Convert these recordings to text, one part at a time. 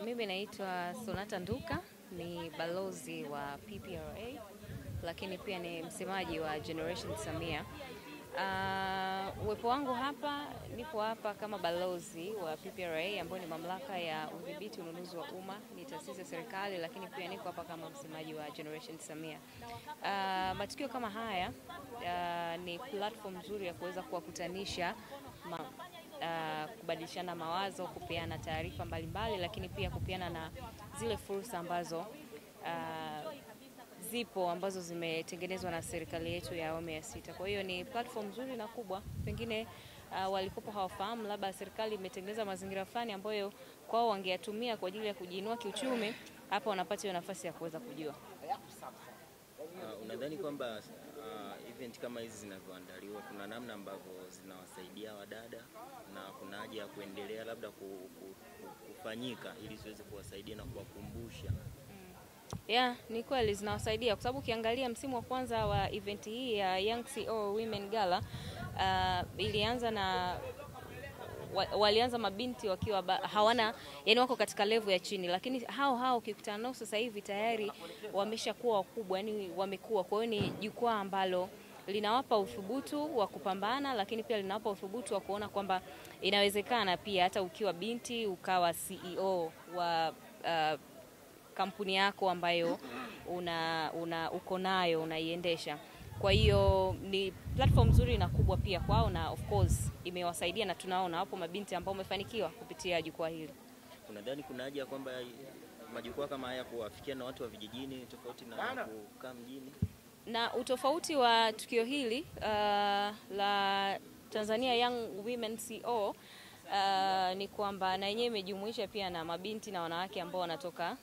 Mimi naitwa Sonata Nduka, ni balozi wa PPRA, lakini pia ni msemaji wa Generation Samia. Uwepo wangu hapa, nipo hapa kama balozi wa PPRA ambayo ni mamlaka ya udhibiti ununuzi wa umma, ni taasisi ya serikali, lakini pia niko hapa kama msemaji wa Generation Samia. Matukio kama haya ni platform nzuri ya kuweza kuwakutanisha kubadilishana mawazo, kupeana taarifa mbalimbali, lakini pia kupeana na zile fursa ambazo zipo ambazo zimetengenezwa na serikali yetu ya awamu ya 6. Kwa hiyo ni platform nzuri na kubwa. Pengine walikopo hawafahamu, labda serikali imetengeneza mazingira fulani ambayo kwao wangeyatumia kwa ajili ya kujiinua kiuchumi, hapa wanapata hiyo nafasi ya kuweza kujua. Unadhani kwamba event kama hizi zinavyoandaliwa kuna namna ambavyo zinawasaidia wadada na kuna haja ya kuendelea labda kufanyika ili ziweze kuwasaidia na kuwakumbusha? Ni kweli zinawasaidia kwa sababu ukiangalia msimu wa kwanza wa event hii ya Young CEO Women Gala ilianza na walianza mabinti wakiwa hawana, yani wako katika level ya chini, lakini hao ukikutana nao sasa hivi tayari wameshakuwa wakubwa, yani wamekuwa. Kwa hiyo ni jukwaa ambalo linawapa uthubutu wa kupambana, lakini pia linawapa uthubutu wa kuona kwamba inawezekana pia hata ukiwa binti ukawa CEO wa kampuni yako ambayo uko nayo unaiendesha. Kwa hiyo ni platform nzuri na kubwa pia kwao, na of course imewasaidia, na tunaona hapo mabinti ambao wamefanikiwa kupitia jukwaa hili. Unadhani kuna haja kwamba majukwaa kama haya kuwafikia na watu wa vijijini tofauti na kukaa mjini? Na utofauti wa tukio hili la Tanzania Young Women CEO ni kwamba na yenyewe imejumuisha pia na mabinti na wanawake ambao wanatoka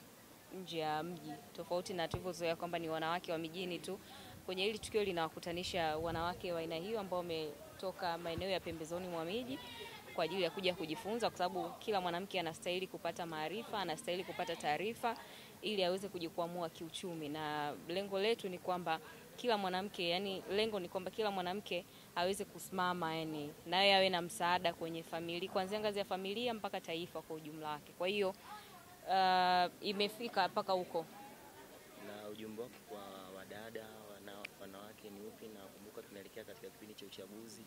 nje ya mji, tofauti na tulivyozoea kwamba ni wanawake wa mijini tu. Kwenye hili tukio linawakutanisha wanawake wa aina hiyo ambao wametoka maeneo ya pembezoni mwa miji kwa ajili ya kuja kujifunza, kwa sababu kila mwanamke anastahili kupata maarifa, anastahili kupata taarifa ili aweze kujikwamua kiuchumi. Na lengo letu ni kwamba kila mwanamke, yani lengo ni kwamba kila mwanamke aweze kusimama, yani naye awe na msaada kwenye familia, kuanzia ngazi ya familia mpaka taifa kwa ujumla wake. Kwa hiyo imefika mpaka huko. Na ujumbe wako kwa wadada, wanawake ni upi? Na kumbuka tunaelekea katika kipindi cha uchaguzi.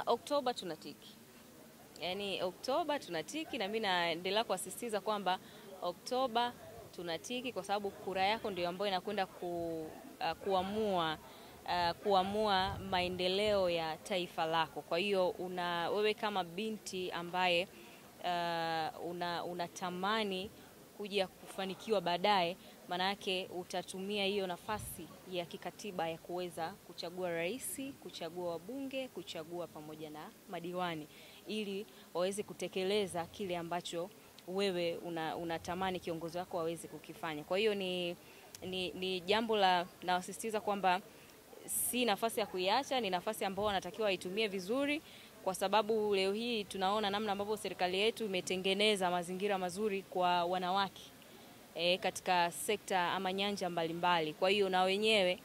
Oktoba tunatiki. Yani Oktoba tunatiki, na mimi naendelea kuasisitiza kwamba Oktoba tunatiki kwa sababu kura yako ndio ambayo inakwenda kuamua maendeleo ya taifa lako. Kwa hiyo wewe kama binti ambaye unatamani kuja kufanikiwa baadaye, maana yake utatumia hiyo nafasi ya kikatiba ya kuweza kuchagua rais, kuchagua wabunge, kuchagua pamoja na madiwani, ili waweze kutekeleza kile ambacho wewe unatamani kiongozi wako waweze kukifanya. Kwa hiyo ni jambo la nawasisitiza kwamba si nafasi ya kuiacha, ni nafasi ambayo wanatakiwa waitumie vizuri, kwa sababu leo hii tunaona namna ambavyo serikali yetu imetengeneza mazingira mazuri kwa wanawake katika sekta ama nyanja mbalimbali. Kwa hiyo na wenyewe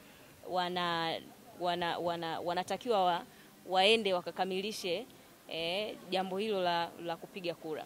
wanatakiwa waende wakakamilishe jambo hilo la kupiga kura.